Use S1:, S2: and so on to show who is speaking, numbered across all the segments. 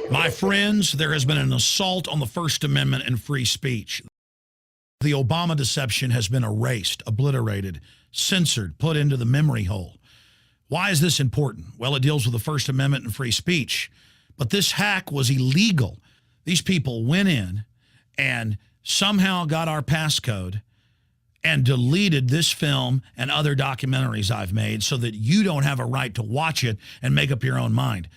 S1: My friends, there has been an assault on the First Amendment and free speech. The Obama deception has been erased, obliterated, censored, put into the memory hole. Why is this important? Well, it deals with the First Amendment and free speech. But this hack was illegal. These people went in and somehow got our passcode and deleted this film and other documentaries I've made so that you don't have a right to watch it and make up your own mind.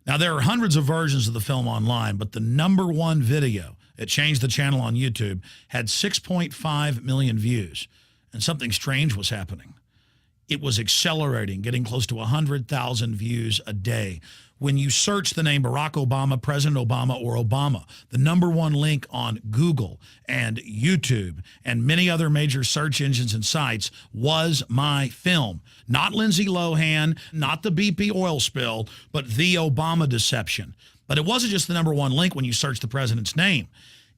S1: Now, there are hundreds of versions of the film online, but the #1 video, it changed the channel on YouTube, had 6.5 million views, and something strange was happening. It was accelerating, getting close to 100,000 views a day. When you search the name Barack Obama, President Obama, or Obama, the #1 link on Google and YouTube and many other major search engines and sites was my film. Not Lindsay Lohan, not the BP oil spill, but the Obama deception. But it wasn't just the #1 link when you search the president's name.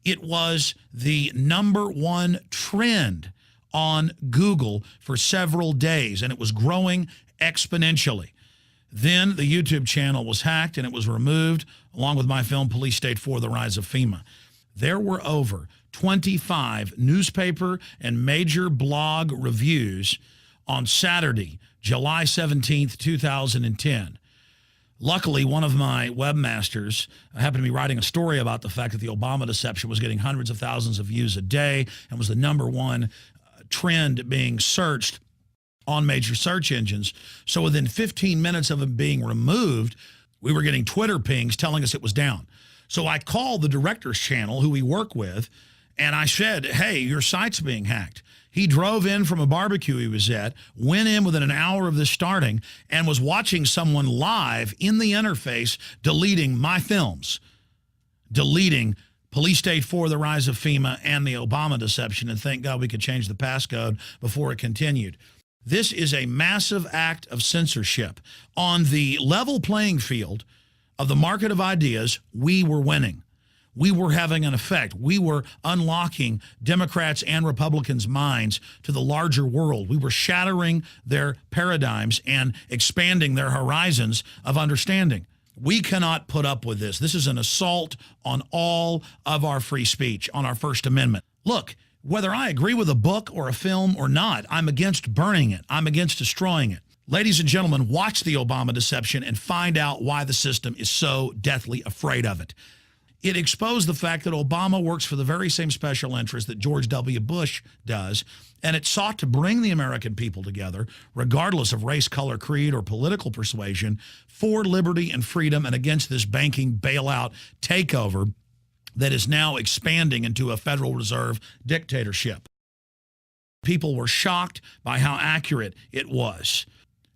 S1: It was the #1 trend on Google for several days, and it was growing exponentially. Then the YouTube channel was hacked and it was removed, along with my film, Police State 4, The Rise of FEMA. There were over 25 newspaper and major blog reviews on Saturday, July 17th, 2010. Luckily, one of my webmasters happened to be writing a story about the fact that the Obama deception was getting hundreds of thousands of views a day and was the #1 trend being searched on major search engines. So within 15 minutes of it being removed, we were getting Twitter pings telling us it was down. So I called the director's channel, who we work with, and I said, hey, your site's being hacked. He drove in from a barbecue he was at, went in within an hour of this starting, and was watching someone live in the interface deleting my films, deleting Police State 4, The Rise of FEMA, and the Obama deception, and thank God we could change the passcode before it continued. This is a massive act of censorship. On the level playing field of the market of ideas, we were winning. We were having an effect. We were unlocking Democrats and Republicans' minds to the larger world. We were shattering their paradigms and expanding their horizons of understanding. We cannot put up with this. This is an assault on all of our free speech, on our First Amendment. Look, whether I agree with a book or a film or not, I'm against burning it. I'm against destroying it. Ladies and gentlemen, watch the Obama deception and find out why the system is so deathly afraid of it. It exposed the fact that Obama works for the very same special interest that George W. Bush does, and it sought to bring the American people together, regardless of race, color, creed, or political persuasion, for liberty and freedom and against this banking bailout takeover that is now expanding into a Federal Reserve dictatorship. People were shocked by how accurate it was.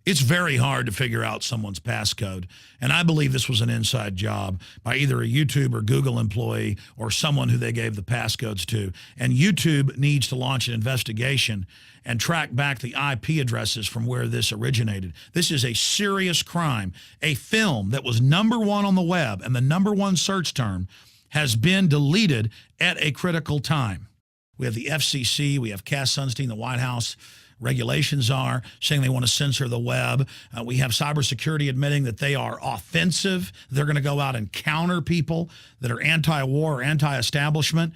S1: It's very hard to figure out someone's passcode, and I believe this was an inside job by either a YouTube or Google employee or someone who they gave the passcodes to. And YouTube needs to launch an investigation and track back the IP addresses from where this originated. This is a serious crime. A film that was #1 on the web and the #1 search term has been deleted at a critical time. We have the FCC, we have Cass Sunstein, the White House regulations are saying they want to censor the web. We have cybersecurity admitting that they are offensive. They're going to go out and counter people that are anti-war or anti-establishment.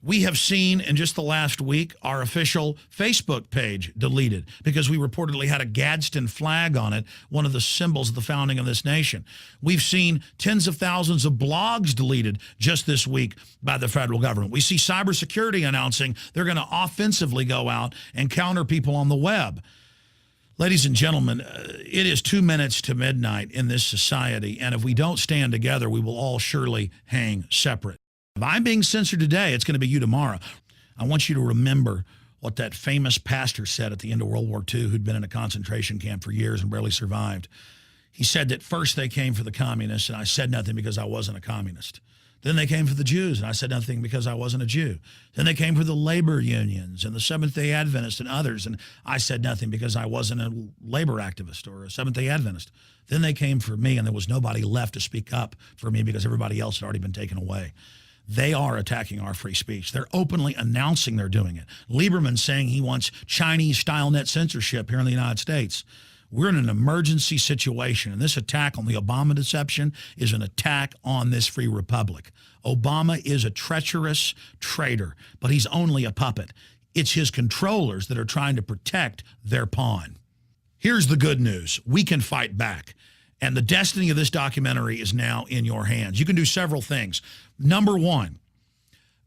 S1: We have seen in just the last week our official Facebook page deleted because we reportedly had a Gadsden flag on it, one of the symbols of the founding of this nation. We've seen tens of thousands of blogs deleted just this week by the federal government. We see cybersecurity announcing they're going to offensively go out and counter people on the web. Ladies and gentlemen, it is 2 minutes to midnight in this society, and if we don't stand together, we will all surely hang separate. If I'm being censored today, it's going to be you tomorrow. I want you to remember what that famous pastor said at the end of World War II, who'd been in a concentration camp for years and barely survived. He said that first they came for the communists, and I said nothing because I wasn't a communist. Then they came for the Jews, and I said nothing because I wasn't a Jew. Then they came for the labor unions and the Seventh-day Adventists and others, and I said nothing because I wasn't a labor activist or a Seventh-day Adventist. Then they came for me, and there was nobody left to speak up for me because everybody else had already been taken away. They are attacking our free speech. They're openly announcing they're doing it. Lieberman saying he wants Chinese-style net censorship here in the United States. We're in an emergency situation, and this attack on the Obama deception is an attack on this free republic. Obama is a treacherous traitor, but he's only a puppet. It's his controllers that are trying to protect their pawn. Here's the good news. We can fight back. And the destiny of this documentary is now in your hands. You can do several things. Number one,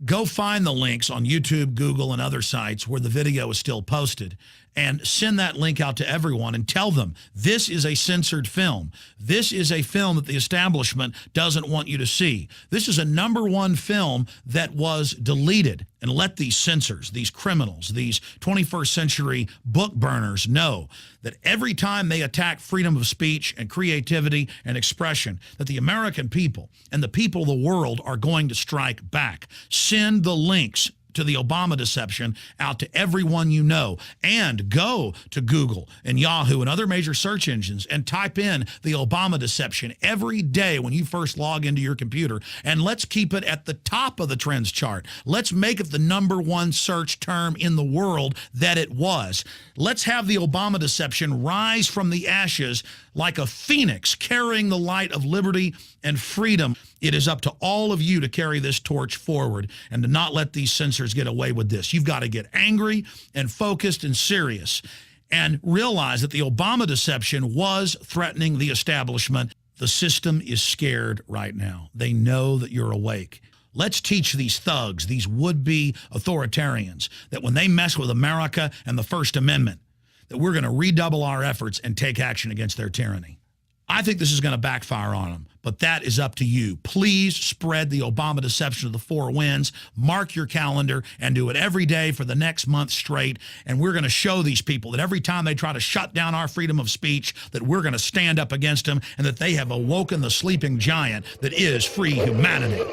S1: go find the links on YouTube, Google, and other sites where the video is still posted and send that link out to everyone and tell them this is a censored film. This is a film that the establishment doesn't want you to see. This is a #1 film that was deleted, and let these censors, these criminals, these 21st century book burners know that every time they attack freedom of speech and creativity and expression, that the American people and the people of the world are going to strike back. Send the links to the Obama deception out to everyone you know, and go to Google and Yahoo and other major search engines and type in the Obama deception every day when you first log into your computer, and let's keep it at the top of the trends chart. Let's make it the #1 search term in the world that it was. Let's have the Obama deception rise from the ashes like a phoenix carrying the light of liberty and freedom. It is up to all of you to carry this torch forward and to not let these censors get away with this. You've got to get angry and focused and serious and realize that the Obama deception was threatening the establishment. The system is scared right now. They know that you're awake. Let's teach these thugs, these would-be authoritarians, that when they mess with America and the First Amendment, that we're going to redouble our efforts and take action against their tyranny. I think this is going to backfire on them, but that is up to you. Please spread the Obama deception to the four winds. Mark your calendar and do it every day for the next month straight. And we're going to show these people that every time they try to shut down our freedom of speech, that we're going to stand up against them and that they have awoken the sleeping giant that is free humanity.